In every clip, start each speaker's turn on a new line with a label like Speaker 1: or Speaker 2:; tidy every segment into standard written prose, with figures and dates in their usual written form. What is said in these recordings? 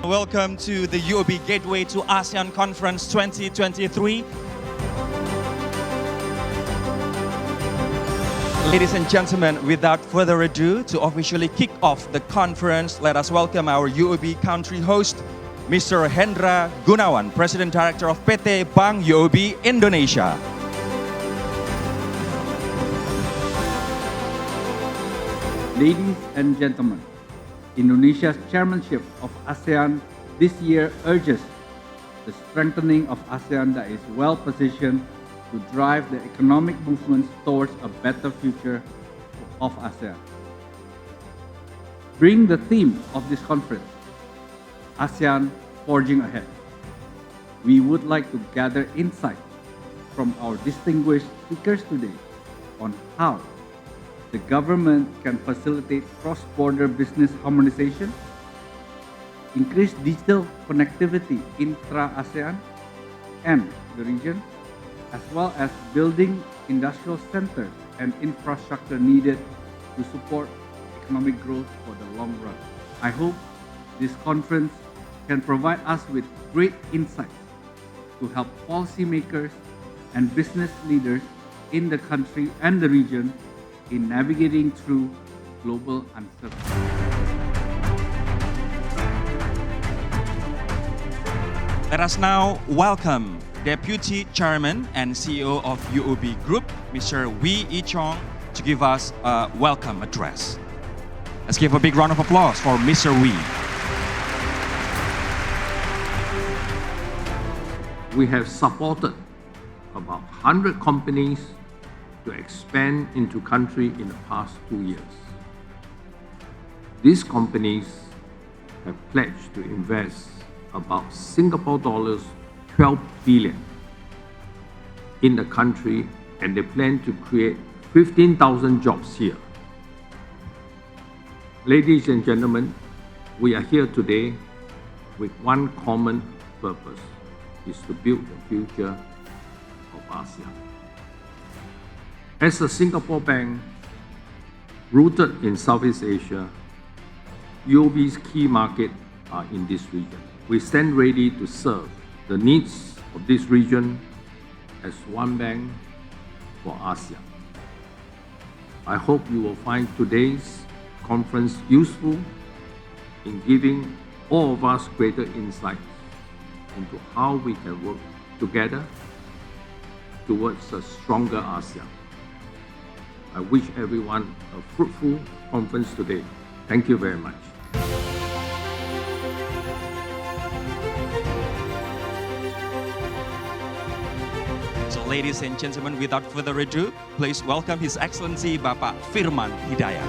Speaker 1: Welcome to the UOB Gateway to ASEAN Conference 2023. Ladies and gentlemen, without further ado, to officially kick off the conference, let us welcome our UOB country host, Mr. Hendra Gunawan, President Director of PT Bank UOB Indonesia.
Speaker 2: Ladies and gentlemen, Indonesia's chairmanship of ASEAN this year urges the strengthening of ASEAN that is well positioned to drive the economic movements towards a better future of ASEAN. Bring the theme of this conference, ASEAN Forging Ahead. We would like to gather insight from our distinguished speakers today on how the government can facilitate cross-border business harmonization, increase digital connectivity intra-ASEAN and the region, as well as building industrial centers and infrastructure needed to support economic growth for the long run. I hope this conference can provide us with great insights to help policymakers and business leaders in the country and the region in navigating through global uncertainty.
Speaker 1: Let us now welcome Deputy Chairman and CEO of UOB Group, Mr. Wee Ee Chong, to give us a welcome address. Let's give a big round of applause for Mr. Wee.
Speaker 3: We have supported about 100 companies to expand into country in the past 2 years. These companies have pledged to invest about Singapore dollars 12 billion in the country, and they plan to create 15,000 jobs here. Ladies and gentlemen, we are here today with one common purpose, is to build the future of ASEAN. As a Singapore bank rooted in Southeast Asia, UOB's key markets are in this region. We stand ready to serve the needs of this region as one bank for ASEAN. I hope you will find today's conference useful in giving all of us greater insights into how we can work together towards a stronger ASEAN. I wish everyone a fruitful conference today. Thank you very much.
Speaker 1: So ladies and gentlemen, without further ado, please welcome His Excellency Bapak Firman Hidayat.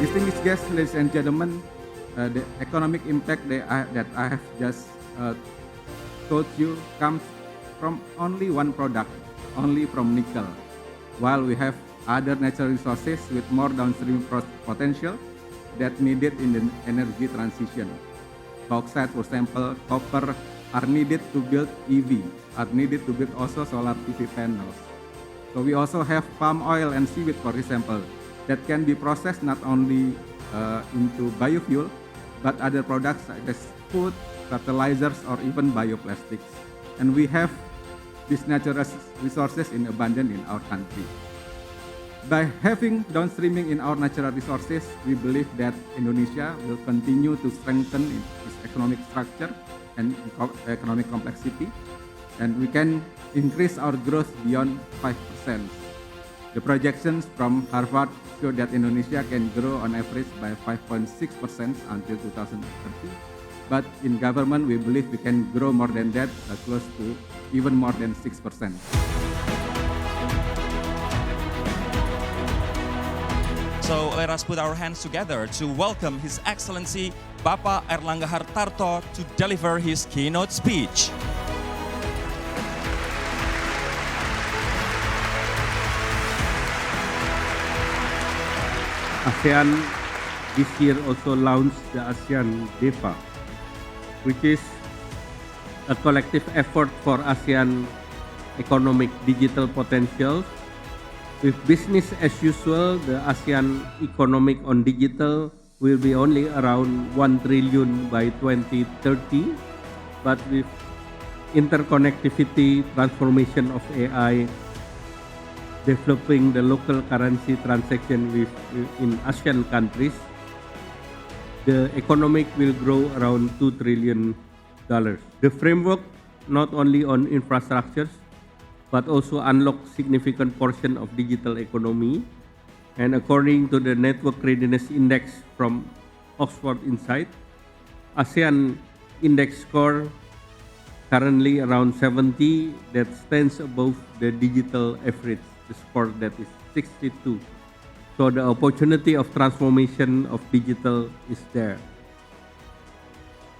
Speaker 2: Distinguished guests, ladies and gentlemen, the economic impact that I have just told you comes from only one product, only from nickel, while we have other natural resources with more downstream potential that needed in the energy transition. Bauxite, for example, copper are needed to build EV, are needed to build also solar PV panels. So we also have palm oil and seaweed, for example, that can be processed not only into biofuel, but other products such as food, fertilizers, or even bioplastics. And we have these natural resources in abundance in our country. By having downstreaming in our natural resources, we believe that Indonesia will continue to strengthen its economic structure and economic complexity, and we can increase our growth beyond 5%. The projections from Harvard show that Indonesia can grow on average by 5.6% until 2030. But in government, we believe we can grow more than that, close to even more than 6%.
Speaker 1: So let us put our hands together to welcome His Excellency Bapak Airlangga Hartarto to deliver his keynote speech.
Speaker 4: ASEAN this year also launched the ASEAN DEFA, which is a collective effort for ASEAN economic digital potentials. With business as usual, the ASEAN economic on digital will be only around 1 trillion by 2030. But with interconnectivity, transformation of AI, developing the local currency transaction in ASEAN countries, the economic will grow around $2 trillion. The framework not only on infrastructures, but also unlock significant portion of digital economy. And according to the Network Readiness Index from Oxford Insight, ASEAN Index score currently around 70, that stands above the digital average, the score that is 62. So the opportunity of transformation of digital is there.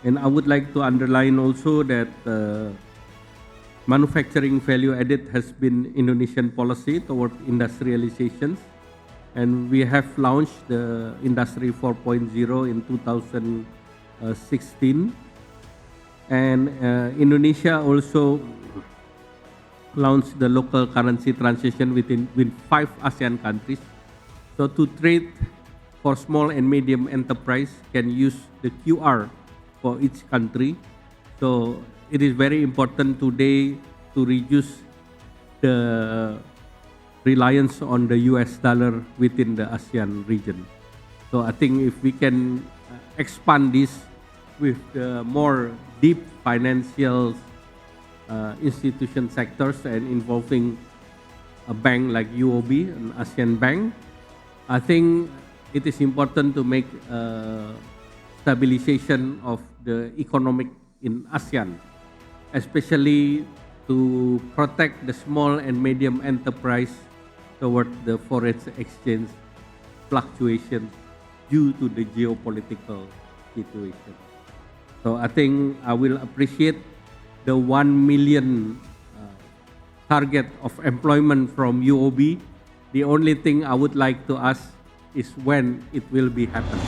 Speaker 4: And I would like to underline also that manufacturing value added has been Indonesian policy toward industrializations. And we have launched the Industry 4.0 in 2016. And Indonesia also launched the local currency transition with 5 ASEAN countries. So to trade for small and medium enterprise can use the QR for each country. So it is very important today to reduce the reliance on the US dollar within the ASEAN region. So I think if we can expand this with the more deep financial institution sectors and involving a bank like UOB, an ASEAN bank, I think it is important to make stabilization of the economic in ASEAN, especially to protect the small and medium enterprise toward the foreign exchange fluctuations due to the geopolitical situation. So I think I will appreciate the 1 million target of employment from UOB. The only thing I would like to ask is when it will be happen.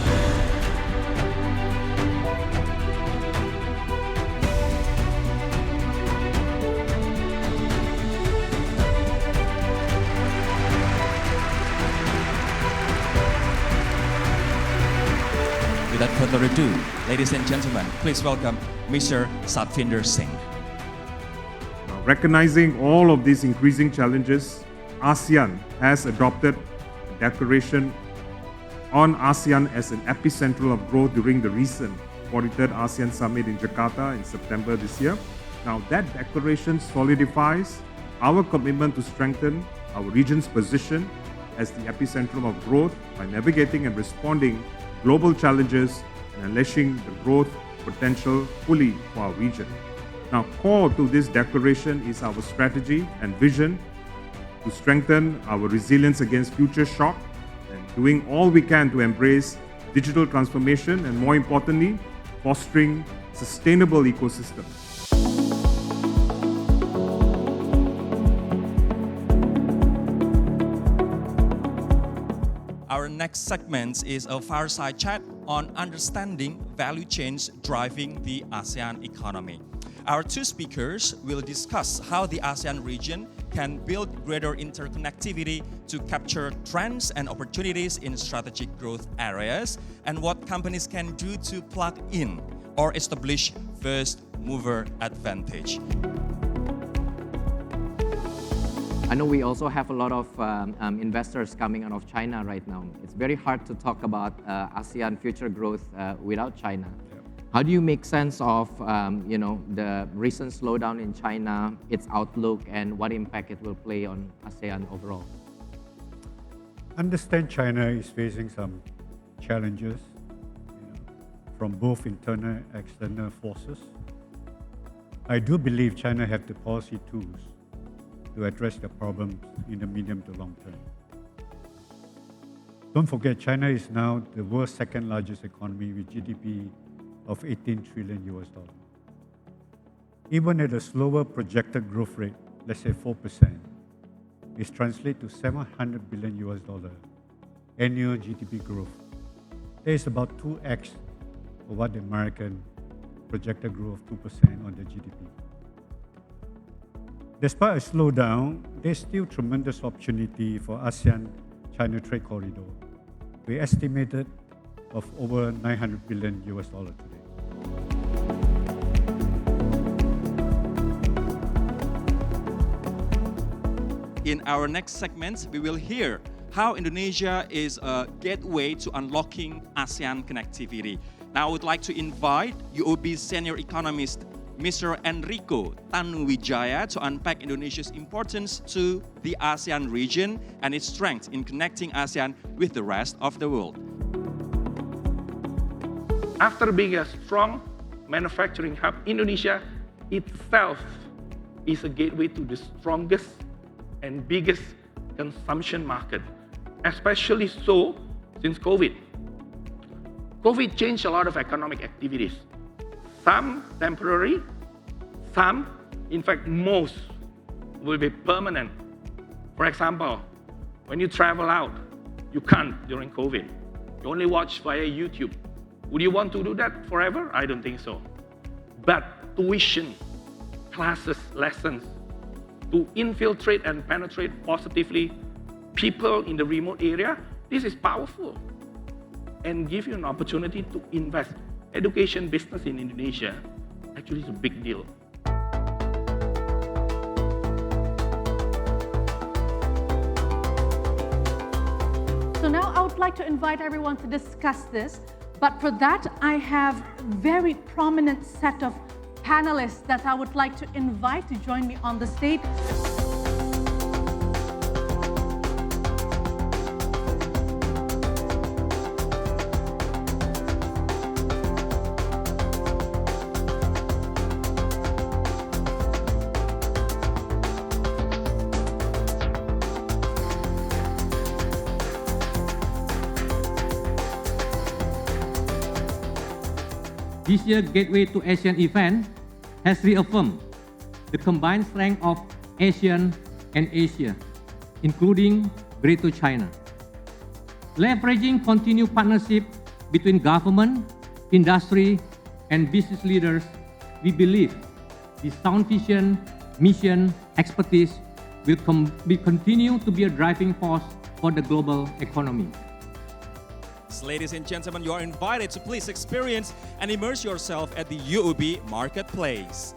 Speaker 1: Without further ado, ladies and gentlemen, please welcome Mr. Satvinder Singh.
Speaker 5: Recognizing all of these increasing challenges, ASEAN has adopted a declaration on ASEAN as an epicenter of growth during the recent 43rd ASEAN Summit in Jakarta in September this year. Now that declaration solidifies our commitment to strengthen our region's position as the epicenter of growth by navigating and responding global challenges and unleashing the growth potential fully for our region. Now, core to this declaration is our strategy and vision to strengthen our resilience against future shock and doing all we can to embrace digital transformation and, more importantly, fostering sustainable ecosystems.
Speaker 1: Our next segment is a fireside chat on understanding value chains driving the ASEAN economy. Our two speakers will discuss how the ASEAN region can build greater interconnectivity to capture trends and opportunities in strategic growth areas, and what companies can do to plug in or establish first mover advantage.
Speaker 6: I know we also have a lot of investors coming out of China right now. It's very hard to talk about ASEAN future growth without China. How do you make sense of the recent slowdown in China, its outlook, and what impact it will play on ASEAN overall?
Speaker 7: Understand China is facing some challenges from both internal and external forces. I do believe China have the policy tools to address the problems in the medium to long term. Don't forget, China is now the world's second largest economy with GDP of $18 trillion. Even at a slower projected growth rate, let's say 4%, it translates to $700 billion annual GDP growth. That is about 2x of what the American projected growth of 2% on the GDP. Despite a slowdown, there's still tremendous opportunity for ASEAN-China trade corridor. We estimated of over $900 billion today.
Speaker 1: In our next segment, we will hear how Indonesia is a gateway to unlocking ASEAN connectivity. Now I would like to invite UOB's senior economist, Mr. Enrico Tanuwijaya, to unpack Indonesia's importance to the ASEAN region and its strength in connecting ASEAN with the rest of the world.
Speaker 8: After being a strong manufacturing hub, Indonesia itself is a gateway to the strongest and biggest consumption market, especially so since COVID. COVID changed a lot of economic activities. Some temporary, some, in fact, most will be permanent. For example, when you travel out, you can't during COVID. You only watch via YouTube. Would you want to do that forever? I don't think so. But tuition, classes, lessons, to infiltrate and penetrate positively people in the remote area, this is powerful and give you an opportunity to invest. Education business in Indonesia actually is a big deal.
Speaker 9: So now I would like to invite everyone to discuss this, but for that I have a very prominent set of panelists that I would like to invite to join me on the stage.
Speaker 10: This year's Gateway to ASEAN event has reaffirmed the combined strength of ASEAN and Asia, including Greater China. Leveraging continued partnership between government, industry, and business leaders, we believe the sound vision, mission, expertise will continue to be a driving force for the global economy.
Speaker 1: Ladies and gentlemen, you are invited to please experience and immerse yourself at the UOB Marketplace.